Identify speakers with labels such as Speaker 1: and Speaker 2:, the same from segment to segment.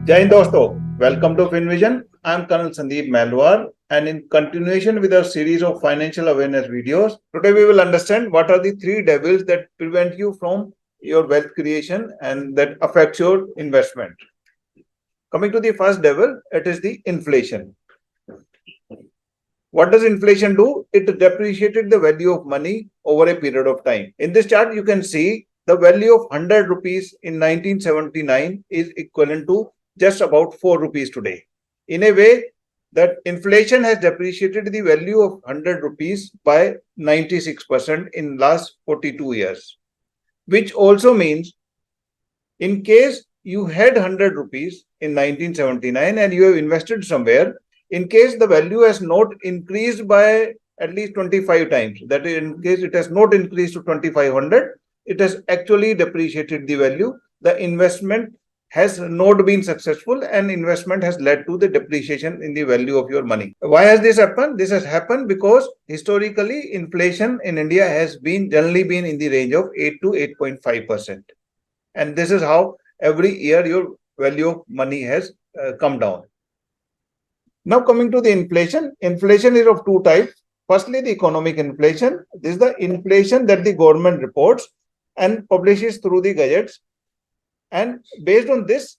Speaker 1: Jai Hind दोस्तों, welcome to Finvision. I'm Col Sandeep Mahalwar, and in continuation with our series of financial awareness videos, today we will understand what are the three devils that prevent you from your wealth creation and that affects your investment. Coming to the first devil, it is the inflation. What does inflation do? It depreciated the value of money over a period of time. In this chart, you can see the value of 100 rupees in 1979 is equivalent to just about 4 rupees today. In a way, that inflation has depreciated the value of 100 rupees by 96% in last 42 years, which also means in case you had 100 rupees in 1979 and you have invested somewhere, in case the value has not increased by at least 25 times, that is, in case it has not increased to 2500, it has actually depreciated the value. The investment has not been successful and investment has led to the depreciation in the value of your money. Why has this happened? This has happened because historically inflation in India has been generally been in the range of 8 to 8.5%. And this is how every year your value of money has come down. Now coming to the inflation, inflation is of two types. Firstly, the economic inflation. This is the inflation that the government reports and publishes through the gazettes. And based on this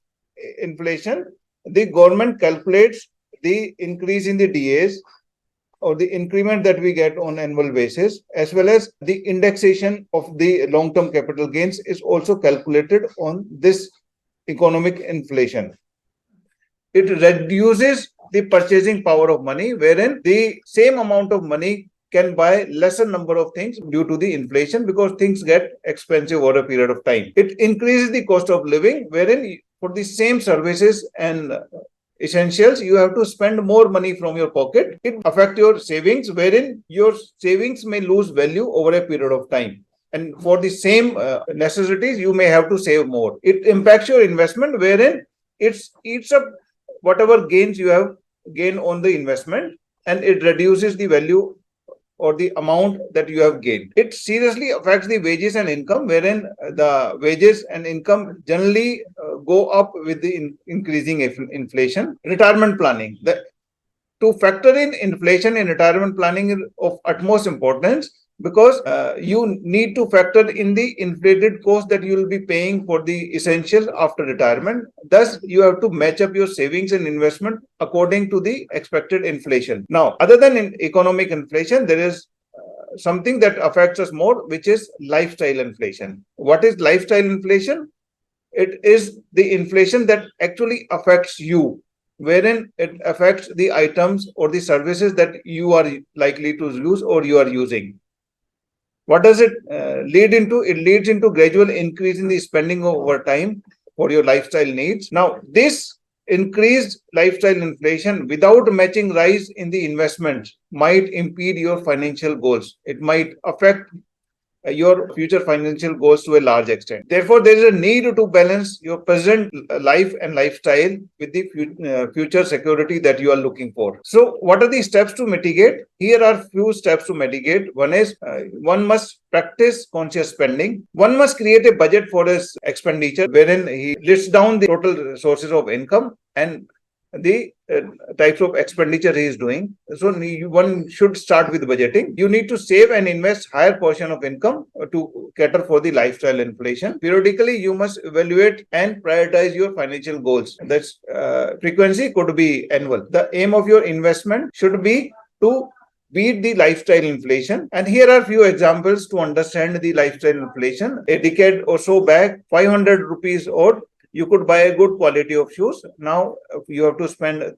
Speaker 1: inflation, the government calculates the increase in the DAs or the increment that we get on annual basis, as well as the indexation of the long-term capital gains is also calculated on this economic inflation. It reduces the purchasing power of money, wherein the same amount of money can buy lesser number of things due to the inflation because things get expensive over a period of time. It increases the cost of living, wherein for the same services and essentials, you have to spend more money from your pocket. It affects your savings, wherein your savings may lose value over a period of time. And for the same necessities, you may have to save more. It impacts your investment, wherein it eats up whatever gains you have gained on the investment, and it reduces the value or the amount that you have gained. It seriously affects the wages and income, wherein the wages and income generally go up with the increasing inflation. Retirement planning. To factor in inflation in retirement planning is of utmost importance because you need to factor in the inflated cost that you will be paying for the essentials after retirement. Thus, you have to match up your savings and investment according to the expected inflation. Now, other than economic inflation, there is something that affects us more, which is lifestyle inflation. What is lifestyle inflation? It is the inflation that actually affects you, wherein it affects the items or the services that you are likely to use or you are using. What does it lead into? It leads into gradual increase in the spending over time for your lifestyle needs. Now, this increased lifestyle inflation without matching rise in the investments might impede your financial goals. It might affect your future financial goals to a large extent. Therefore, there is a need to balance your present life and lifestyle with the future security that you are looking for. So, what are the steps to mitigate? Here are few steps to mitigate. One is one must practice conscious spending. One must create a budget for his expenditure, wherein he lists down the total sources of income and the types of expenditure he is doing. So one should start with budgeting. You need to save and invest higher portion of income to cater for the lifestyle inflation. Periodically, you must evaluate and prioritize your financial goals. That's frequency could be annual. The aim of your investment should be to beat the lifestyle inflation. And here are few examples to understand the lifestyle inflation. A decade or so back, 500 rupees or you could buy a good quality of shoes. Now you have to spend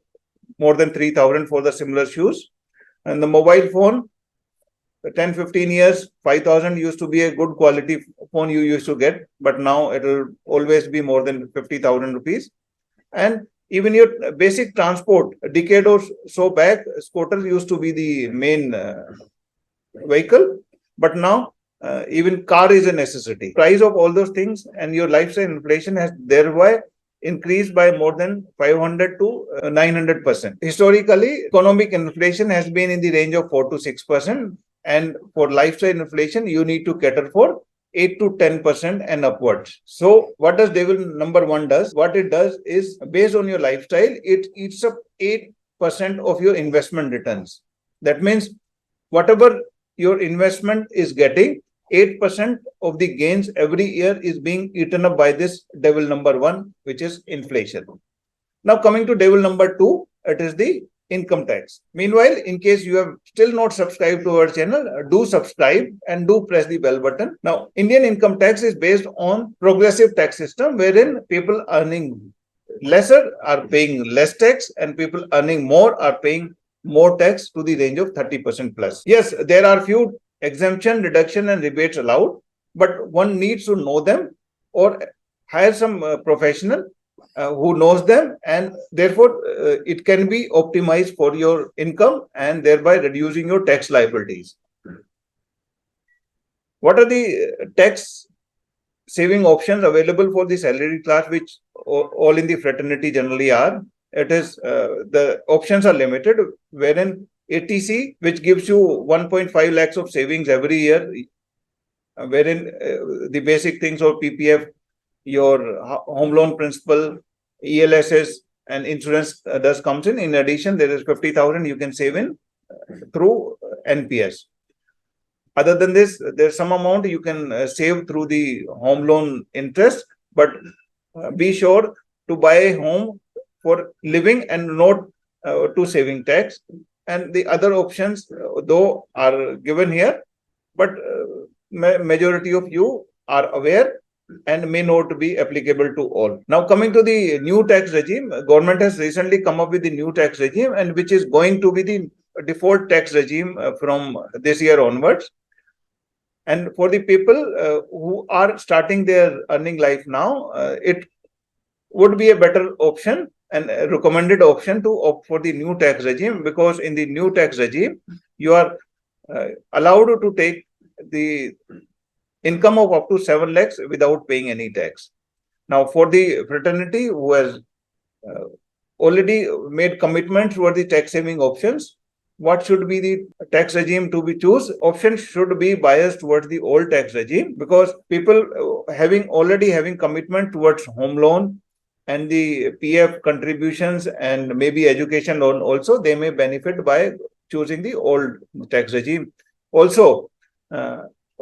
Speaker 1: more than 3,000 for the similar shoes. And the mobile phone, 10, 15 years, 5,000 used to be a good quality phone you used to get, but now it will always be more than 50,000 rupees. And even your basic transport, a decade or so back, scooter used to be the main vehicle, but now even car is a necessity. Price of all those things and your lifestyle inflation has thereby increased by more than 500 to 900%. Historically, economic inflation has been in the range of 4 to 6%. And for lifestyle inflation, you need to cater for 8 to 10% and upwards. So what does devil number 1 does? What it does is, based on your lifestyle, it eats up 8% of your investment returns. That means whatever your investment is getting, 8% of the gains every year is being eaten up by this devil number 1, which is inflation. Now coming to devil number 2, it is the income tax. Meanwhile, in case you have still not subscribed to our channel, do subscribe and do press the bell button. Now, Indian income tax is based on progressive tax system, wherein people earning lesser are paying less tax and people earning more are paying more tax to the range of 30% plus. Yes, there are few exemption, reduction and rebates allowed, but one needs to know them or hire some professional who knows them, and therefore it can be optimized for your income and thereby reducing your tax liabilities. What are the tax saving options available for the salaried class, which all in the fraternity generally are? It is the options are limited, wherein ATC, which gives you 1.5 lakhs of savings every year, wherein the basic things of PPF, your home loan principal, ELSS and insurance does comes in. In addition, there is 50,000 you can save in through NPS. Other than this, there's some amount you can save through the home loan interest, but be sure to buy a home for living and not to saving tax. And the other options, though, are given here, but majority of you are aware and may not be applicable to all. Now coming to the new tax regime, government has recently come up with the new tax regime, and which is going to be the default tax regime from this year onwards. And for the people who are starting their earning life now, it would be a better option and a recommended option to opt for the new tax regime, because in the new tax regime, you are allowed to take the income of up to 7 lakhs without paying any tax. Now, for the fraternity who has already made commitments toward the tax saving options, what should be the tax regime to be choose? Option should be biased towards the old tax regime, because people already having commitment towards home loan and the PF contributions and maybe education loan also, they may benefit by choosing the old tax regime. Also,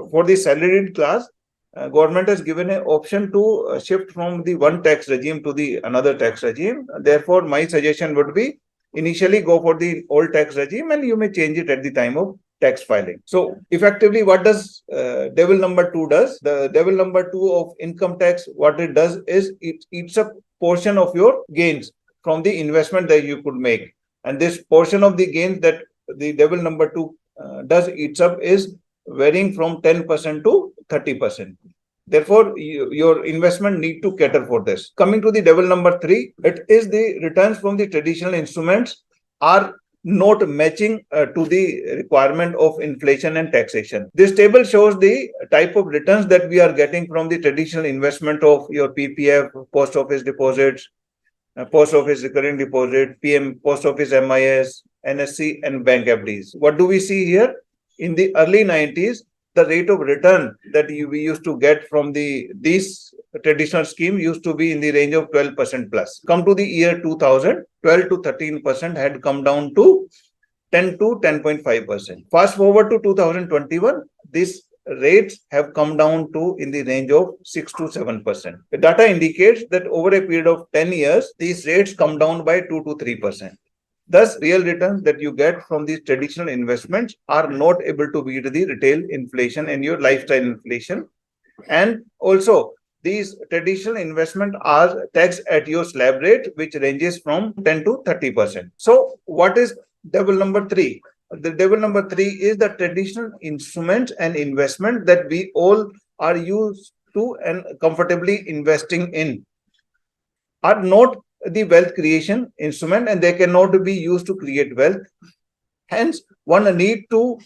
Speaker 1: for the salaried class, government has given an option to shift from the one tax regime to the another tax regime. Therefore, my suggestion would be initially go for the old tax regime, and you may change it at the time of tax filing. So effectively, what does devil number 2 does? The devil number 2 of income tax, what it does is it eats a portion of your gains from the investment that you could make. And this portion of the gains that the devil number 2 does eats up is varying from 10% to 30%. Therefore, your investment need to cater for this. Coming to the devil number 3, it is the returns from the traditional instruments are not matching to the requirement of inflation and taxation. This table shows the type of returns that we are getting from the traditional investment of your PPF, post office deposits, post office recurring deposit, PM, post office MIS, NSC, and bank FDs. What do we see here? In the early 90s, the rate of return that we used to get from these traditional scheme used to be in the range of 12% plus. Come to the year 2000, 12 to 13% had come down to 10 to 10.5%. Fast forward to 2021, these rates have come down to in the range of 6 to 7%. The data indicates that over a period of 10 years, these rates come down by 2 to 3%. Thus, real returns that you get from these traditional investments are not able to beat the retail inflation and your lifestyle inflation. And also, these traditional investments are taxed at your slab rate, which ranges from 10 to 30%. So, what is devil number 3? The devil number 3 is the traditional instrument and investment that we all are used to and comfortably investing in are not the wealth creation instrument, and they cannot be used to create wealth. Hence, one need to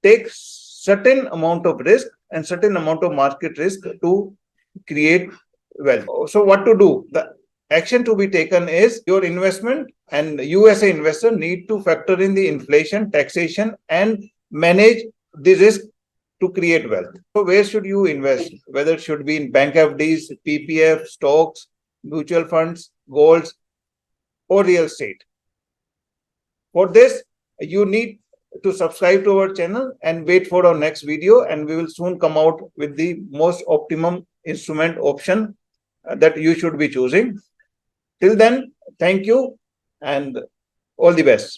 Speaker 1: take certain amount of risk and certain amount of market risk to create wealth. So what to do? The action to be taken is your investment, and you as an investor need to factor in the inflation, taxation, and manage the risk to create wealth. So where should you invest? Whether it should be in bank FDs, PPF, stocks, mutual funds, golds, or real estate. For this, you need to subscribe to our channel and wait for our next video, and we will soon come out with the most optimum instrument option that you should be choosing. Till then, thank you and all the best.